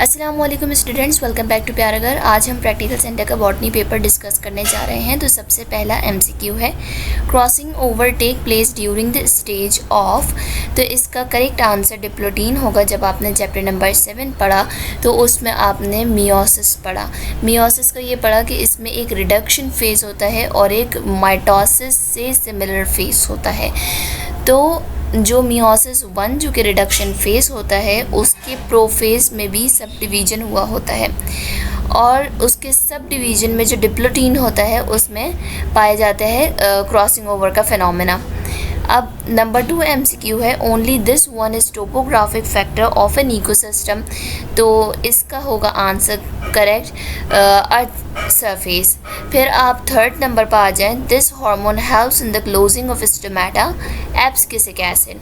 अस्सलामुअलैकुम students, welcome back to प्यारागर। आज हम प्रैक्टिकल सेंटर का बॉटनी पेपर डिस्कस करने जा रहे हैं। तो सबसे पहला एमसीक्यू है, crossing over take place during the stage of. तो इसका करेक्ट आंसर डिप्लोटीन होगा। जब आपने चैप्टर नंबर 7 पढ़ा तो उसमें आपने मियोसिस पढ़ा। मियोसिस का ये पढ़ा कि इसमें एक रिडक्शन फेज़ होता है और एक माइटोसिस से सिमिलर फेज़ होता है। तो जो मियोसिस 1 जो कि रिडक्शन फेज़ होता है, उसके प्रोफेज़ में भी सब डिवीज़न हुआ होता है और उसके सब डिवीज़न में जो डिप्लोटीन होता है उसमें पाया जाता है क्रॉसिंग ओवर का फिनोमेना। अब नंबर 2 एमसीक्यू है, only this one is topographic factor of an ecosystem. तो इसका होगा आंसर करेक्ट अर्थ सरफेस। फिर आप थर्ड नंबर पर आ जाएं, this hormone helps in the closing of stomata abscisic acid.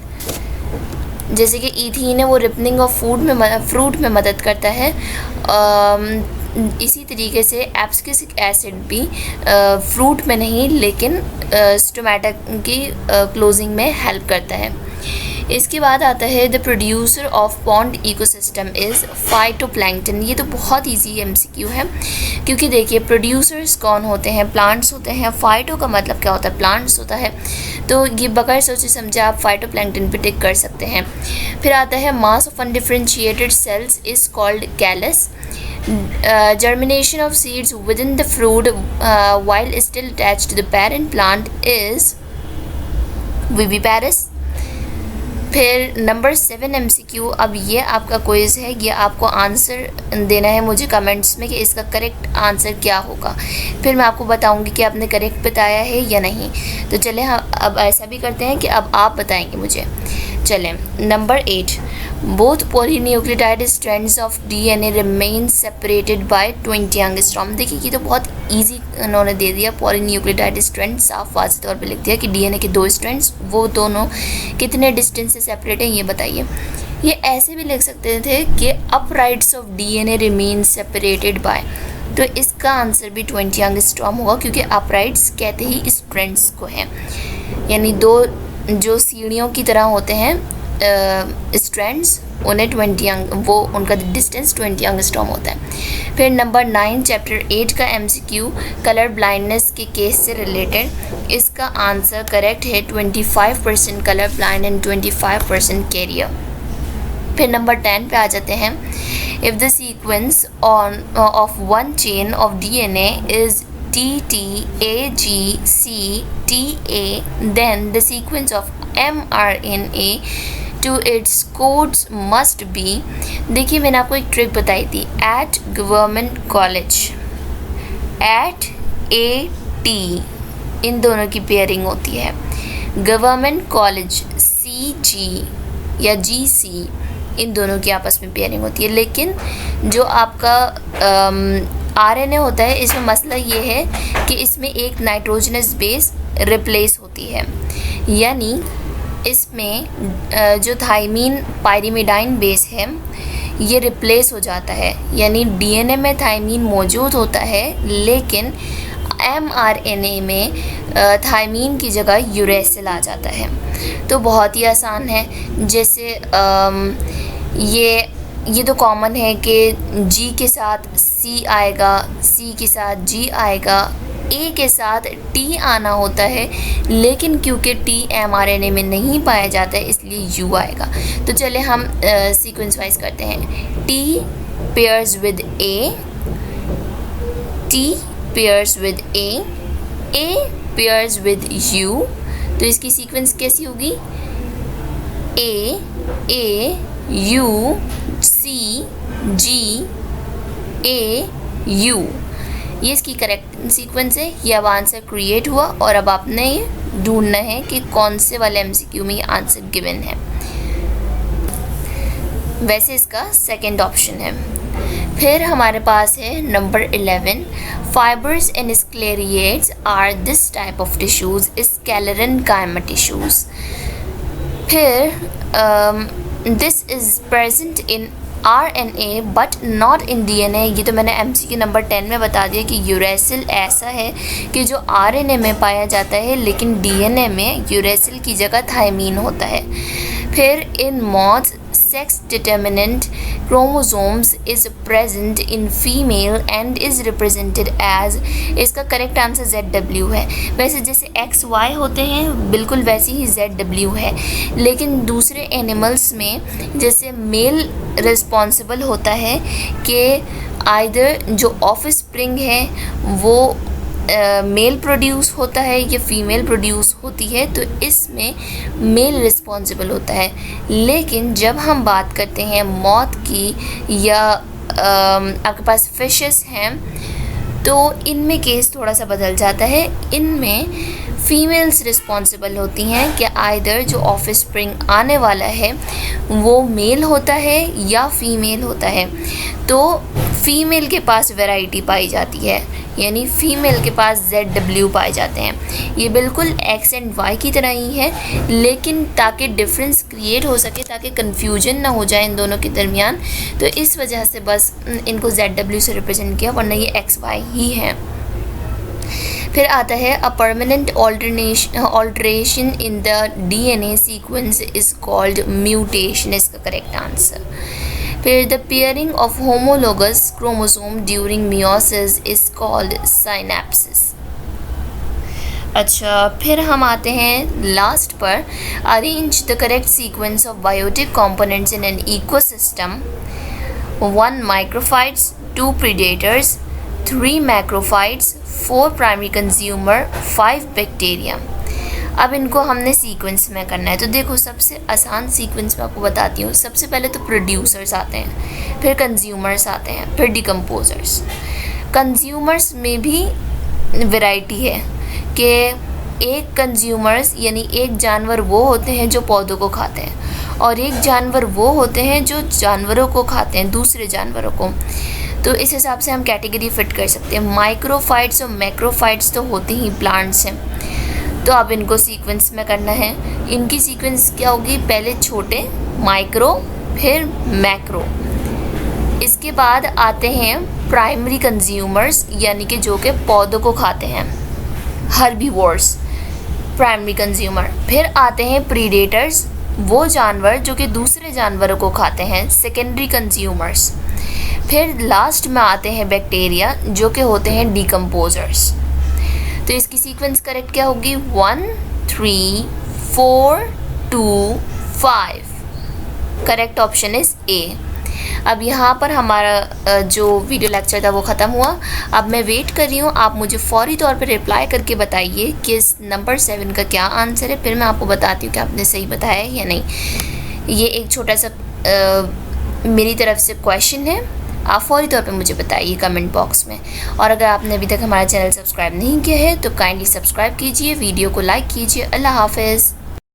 जैसे कि ईथीन है, वो रिपनिंग ऑफ फ्रूट में मदद करता है। इसी तरीके से एब्सिसिक एसिड भी फ्रूट में नहीं लेकिन स्टोमेटा की क्लोजिंग में हेल्प करता है। इसके बाद आता है, the producer of pond ecosystem is phytoplankton. ये तो बहुत इजी एमसीक्यू है, क्योंकि देखिए प्रोड्यूसर्स कौन होते हैं, प्लांट्स होते हैं। फाइटो का मतलब क्या होता है, प्लांट्स होता है। तो ये बगैर सोचे समझे आप फाइटोप्लैंक्टन पे टिक कर सकते हैं। फिर आता है, mass of undifferentiated cells is called callus. Germination of seeds within the fruit while still attached to the parent plant is viviparous। फिर नंबर 7 एमसीक्यू, अब ये आपका क्विज़ है, ये आपको आंसर देना है मुझे कमेंट्स में कि इसका करेक्ट आंसर क्या होगा। फिर मैं आपको बताऊंगी कि आपने करेक्ट बताया है या नहीं। तो चलें हम अब ऐसा भी करते हैं कि अब आप बताएंगे मुझे। चलें, number 8, both polynucleotide strands of DNA remain separated bye 20 angstrom. देखिए ये तो बहुत इजी उन्होंने दे दिया। पॉलीन्यूक्लियोटाइड स्ट्रैंड साफ वाज़ेह तौर पे लिख दिया कि डीएनए के 2 स्ट्रैंड्स, वो दोनों कितने डिस्टेंस से सेपरेट हैं ये बताइए। ये ऐसे भी लिख सकते थे कि uprights of DNA remain separated by. तो इसका आंसर भी 20 एंगस्ट्रॉम होगा, क्योंकि अपराइट्स कहते ही स्ट्रैंड्स को हैं, यानी दो जो सीढ़ियों की तरह होते हैं स्ट्रैंड्स, उन्हें 20 वो उनका डिस्टेंस 20 एंगस्ट्रॉम होता है। फिर नंबर 9 चैप्टर 8 का एमसीक्यू, कलर ब्लाइंडनेस के केस से रिलेटेड। इसका आंसर करेक्ट है 25% कलर ब्लाइंड एंड 25% कैरियर। फिर नंबर 10 पे आ जाते हैं, if the sequence of one chain of DNA is TTAGCTA, then the sequence of mRNA to its codes must be। देखिए मैंने आपको एक ट्रिक बताई थी, at government college, at AT, इन दोनों की पेयरिंग होती है। गवर्नमेंट कॉलेज CG या GC, इन दोनों की आपस में पेयरिंग होती है। लेकिन जो आपका RNA होता है, इसमें मसला ये है कि इसमें एक नाइट्रोजनस बेस रिप्लेस होती है, यानी इसमें जो थाइमीन पायरिमिडाइन बेस है ये रिप्लेस हो जाता है। यानी डीएनए में थाइमीन मौजूद होता है, लेकिन mRNA में थाइमीन की जगह यूरेसिल आ जाता है। तो बहुत ही आसान है। जैसे ये तो कॉमन है कि G के साथ C आएगा, C के साथ G आएगा, A के साथ T आना होता है, लेकिन क्योंकि T mRNA में नहीं पाया जाता है इसलिए U आएगा। तो चले हम सीक्वेंस वाइज करते हैं। T pairs with A, T pairs with A pairs with U। तो इसकी सीक्वेंस कैसी होगी, A U C G A U। ये इसकी करेक्ट सीक्वेंस है। ये अब आंसर क्रिएट हुआ और अब आपने ये ढूंढना है कि कौन से वाले एमसीक्यू में ये आंसर गिवन है। वैसे इसका सेकंड ऑप्शन है। फिर हमारे पास है number 11, fibres and sclereids are this type of tissues sclerenchyma tissues. फिर this is present in RNA but not in DNA। ये तो मैंने MCQ नंबर 10 में बता दिया कि यूरेसिल ऐसा है कि जो RNA में पाया जाता है, लेकिन DNA में यूरेसिल की जगह थाइमीन होता है। फिर इन moths sex determinant chromosomes is present in female and is represented as, इसका करेक्ट आंसर ZW है। वैसे जैसे XY होते हैं बिल्कुल वैसे ही ZW है, लेकिन दूसरे एनिमल्स में जैसे मेल रिस्पॉन्सिबल होता है कि आइदर जो ऑफस्प्रिंग है वो मेल प्रोड्यूस होता है या फीमेल प्रोड्यूस होती है, तो इसमें मेल रिस्पॉन्सिबल होता है। लेकिन जब हम बात करते हैं मौत की या आपके पास फिशेस हैं, तो इनमें केस थोड़ा सा बदल जाता है। इनमें फीमेल्स रिस्पॉन्सिबल होती हैं कि आइदर जो ऑफस्प्रिंग आने वाला है वो मेल होता है या फीमेल होता है। तो फीमेल के पास वैरायटी पाई जाती है, यानी फीमेल के पास ZW पाए जाते हैं। ये बिल्कुल X एंड Y की तरह ही है, लेकिन ताकि डिफरेंस क्रिएट हो सके, ताकि कन्फ्यूजन ना हो जाए इन दोनों के दरमियान, तो इस वजह से बस इनको ZW से रिप्रेजेंट किया, वरना ये XY ही है। फिर आता है a permanent alteration in the DNA sequence is called mutation, इसका करेक्ट आंसर। फिर the pairing of homologous chromosome during meiosis is called synapsis. अच्छा, फिर हम आते हैं लास्ट पर, arrange the correct sequence of biotic components in an ecosystem. 1 microphytes, 2 predators, 3 macrophytes, 4 primary consumer, 5 bacteria. अब इनको हमने सीक्वेंस में करना है, तो देखो सबसे आसान सीक्वेंस में आपको बताती हूँ। सबसे पहले तो प्रोड्यूसर्स आते हैं, फिर कंज्यूमर्स आते हैं, फिर डिकम्पोजर्स। कंज्यूमर्स में भी वैरायटी है कि एक कंज्यूमर्स यानी एक जानवर वो होते हैं जो पौधों को खाते हैं, और एक जानवर वो होते हैं जो जानवरों को खाते हैं, दूसरे जानवरों को। तो इस हिसाब से हम कैटेगरी फिट कर सकते हैं। माइक्रोफाइट्स और मैक्रोफाइट्स तो होते ही प्लांट्स हैं, तो अब इनको सीक्वेंस में करना है। इनकी सीक्वेंस क्या होगी, पहले छोटे माइक्रो, फिर मैक्रो। इसके बाद आते हैं प्राइमरी कंज्यूमर्स, यानी कि जो कि पौधों को खाते हैं, हर्बीवोर्स, प्राइमरी कंज्यूमर। फिर आते हैं प्रीडेटर्स, वो जानवर जो कि दूसरे जानवरों को खाते हैं, सेकेंडरी कंज्यूमर्स। फिर लास्ट में आते हैं बैक्टीरिया, जो कि होते हैं डिकम्पोजर्स। तो इसकी सीक्वेंस करेक्ट क्या होगी, 1 3 4 2 5। Correct option is a. अब यहाँ पर हमारा जो वीडियो लेक्चर था वो ख़त्म हुआ। अब मैं वेट कर रही हूँ, आप मुझे फौरी तौर पर रिप्लाई करके बताइए कि इस नंबर 7 का क्या आंसर है, फिर मैं आपको बताती हूँ कि आपने सही बताया है या नहीं। ये एक छोटा सा मेरी तरफ से क्वेश्चन है, आप फौरी तौर पे मुझे बताइए कमेंट बॉक्स में। और अगर आपने अभी तक हमारा चैनल सब्सक्राइब नहीं किया है तो काइंडली सब्सक्राइब कीजिए, वीडियो को लाइक कीजिए। अल्लाह हाफ़िज़।